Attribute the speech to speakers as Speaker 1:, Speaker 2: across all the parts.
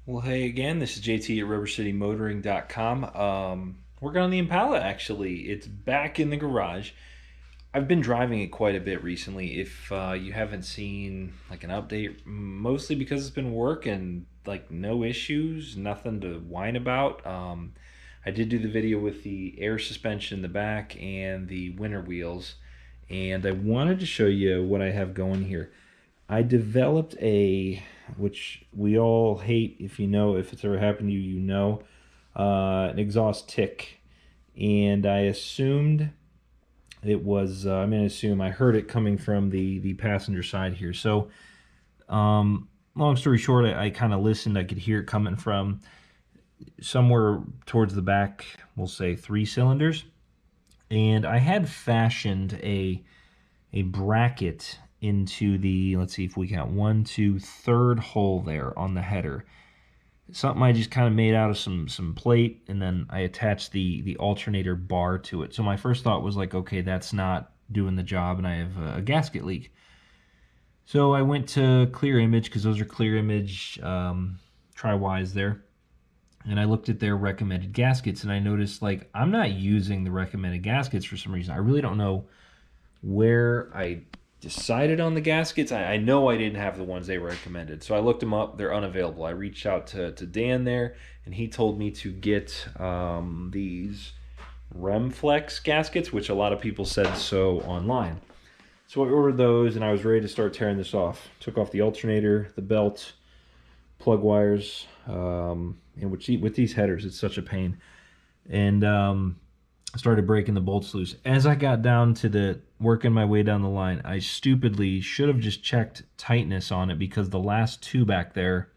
Speaker 1: Well, hey again, this is JT at RubberCityMotoring.com. Working on the Impala actually. It's back in the garage. I've been driving it quite a bit recently. If you haven't seen like an update, mostly because it's been working, like no issues, nothing to whine about. I did do the video with the air suspension in the back and the winter wheels, and I wanted to show you what I have going here. I developed which we all hate if you know, if it's ever happened to you, you know, an exhaust tick. And I assumed it was, I heard it coming from the passenger side here. So, long story short, I kind of listened. I could hear it coming from somewhere towards the back, we'll say 3 cylinders. And I had fashioned a bracket into the, let's see if we count, one, two, third hole there on the header. Something I just kind of made out of some plate, and then I attached the alternator bar to it. So my first thought was like, okay, that's not doing the job, and I have a gasket leak. So I went to Clear Image, because those are Clear Image tri-wise there, and I looked at their recommended gaskets, and I noticed like I'm not using the recommended gaskets for some reason. I really don't know where I decided on the gaskets. I know I didn't have the ones they recommended, so I looked them up. They're unavailable. I reached out to Dan there, and he told me to get these Remflex gaskets, which a lot of people said so online. So I ordered those, and I was ready to start tearing this off. Took off the alternator, the belt, plug wires, and with these headers, it's such a pain. And started breaking the bolts loose. As I got down to the working my way down the line, I stupidly should have just checked tightness on it, because the last two back there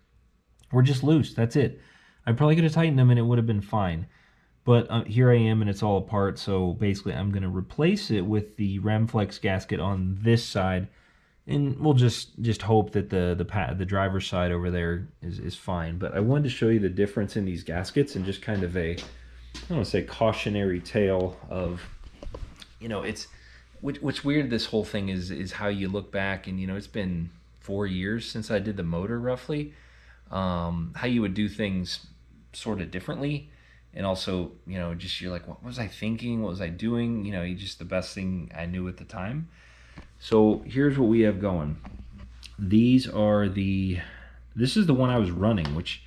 Speaker 1: were just loose. That's it. I probably could have tightened them and it would have been fine. But here I am and it's all apart. So basically I'm going to replace it with the Remflex gasket on this side, and we'll just hope that the driver's side over there is fine. But I wanted to show you the difference in these gaskets, and just kind of I don't want to say cautionary tale of, it's what's weird. This whole thing is how you look back, and it's been 4 years since I did the motor roughly. How you would do things sort of differently, and also just you're like, what was I thinking? What was I doing? You just the best thing I knew at the time. So here's what we have going. This is the one I was running, which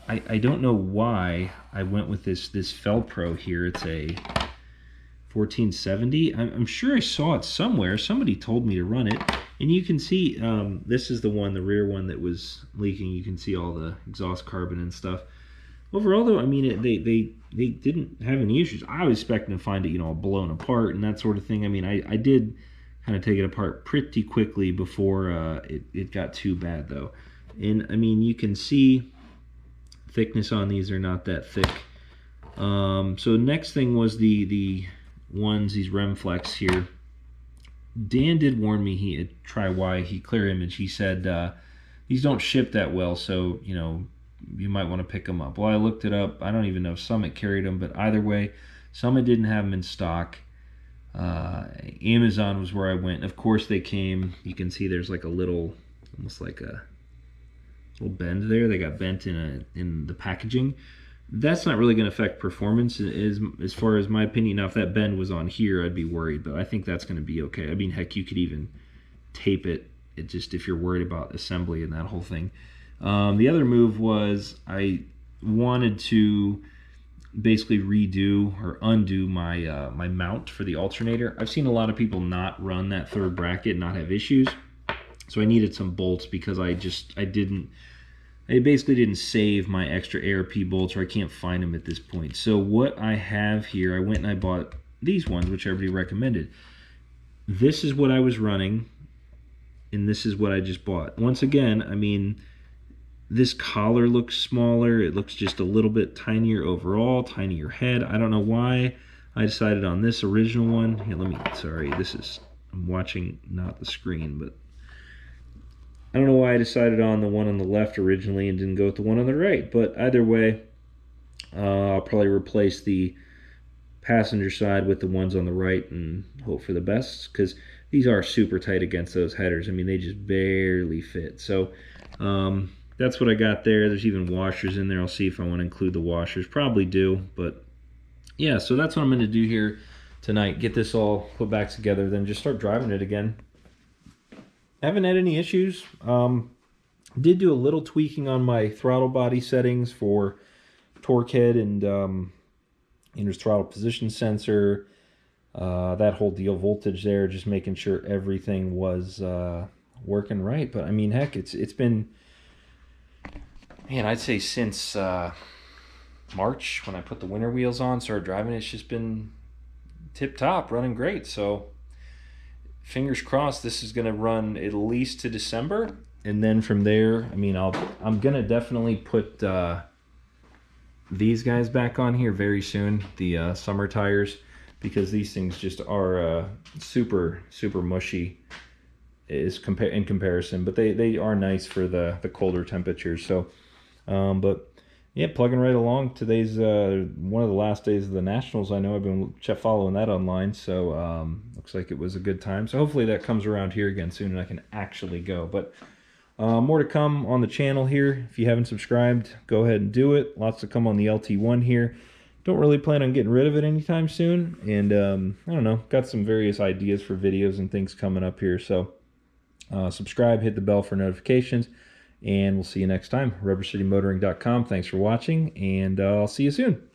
Speaker 1: I don't know why I went with this Felpro here. It's a 1470. I'm sure I saw it somewhere. Somebody told me to run it. And you can see, this is the rear one that was leaking. You can see all the exhaust carbon and stuff. Overall, though, I mean, they didn't have any issues. I was expecting to find it, all blown apart and that sort of thing. I mean, I did kind of take it apart pretty quickly before it got too bad, though. And, I mean, you can see thickness on these are not that thick. So next thing was these Remflex here. Dan did warn me, he Clear Image, he said these don't ship that well, so you might want to pick them up. Well, I looked it up. I don't even know if Summit carried them, but either way, Summit didn't have them in stock. Amazon was where I went. Of course they came. You can see there's like a little, almost like a little bend there. They got bent in the packaging. That's not really going to affect performance as far as my opinion. Now, if that bend was on here, I'd be worried, but I think that's going to be okay. I mean, heck, you could even tape it. It just, if you're worried about assembly and that whole thing. The other move was I wanted to basically redo or undo my my mount for the alternator. I've seen a lot of people not run that third bracket, not have issues. So I needed some bolts, because I basically didn't save my extra ARP bolts, or I can't find them at this point. So what I have here, I went and I bought these ones, which everybody recommended. This is what I was running, and this is what I just bought. Once again, I mean, this collar looks smaller. It looks just a little bit tinier overall, tinier head. I don't know why I decided on this original one. Here, I'm watching not the screen, but I don't know why I decided on the one on the left originally and didn't go with the one on the right. But either way, I'll probably replace the passenger side with the ones on the right and hope for the best, because these are super tight against those headers. I mean, they just barely fit. So that's what I got there. There's even washers in there. I'll see if I want to include the washers. Probably do, but yeah, so that's what I'm going to do here tonight. Get this all put back together, then just start driving it again. Haven't had any issues. Did do a little tweaking on my throttle body settings for torque head and there's throttle position sensor, that whole deal, voltage there, just making sure everything was working right. But I mean, heck, it's been, man, I'd say since March when I put the winter wheels on, started driving, it's just been tip top, running great. So fingers crossed this is going to run at least to December, and then from there, I mean, I'm going to definitely put these guys back on here very soon, the summer tires, because these things just are super mushy in comparison, but they are nice for the colder temperatures. So but yeah, plugging right along. Today's one of the last days of the Nationals. I know I've been following that online, so looks like it was a good time. So hopefully that comes around here again soon and I can actually go. But more to come on the channel here. If you haven't subscribed, go ahead and do it. Lots to come on the LT1 here. Don't really plan on getting rid of it anytime soon. And I don't know, got some various ideas for videos and things coming up here. So subscribe, hit the bell for notifications, and we'll see you next time. RubberCityMotoring.com. Thanks for watching, and I'll see you soon.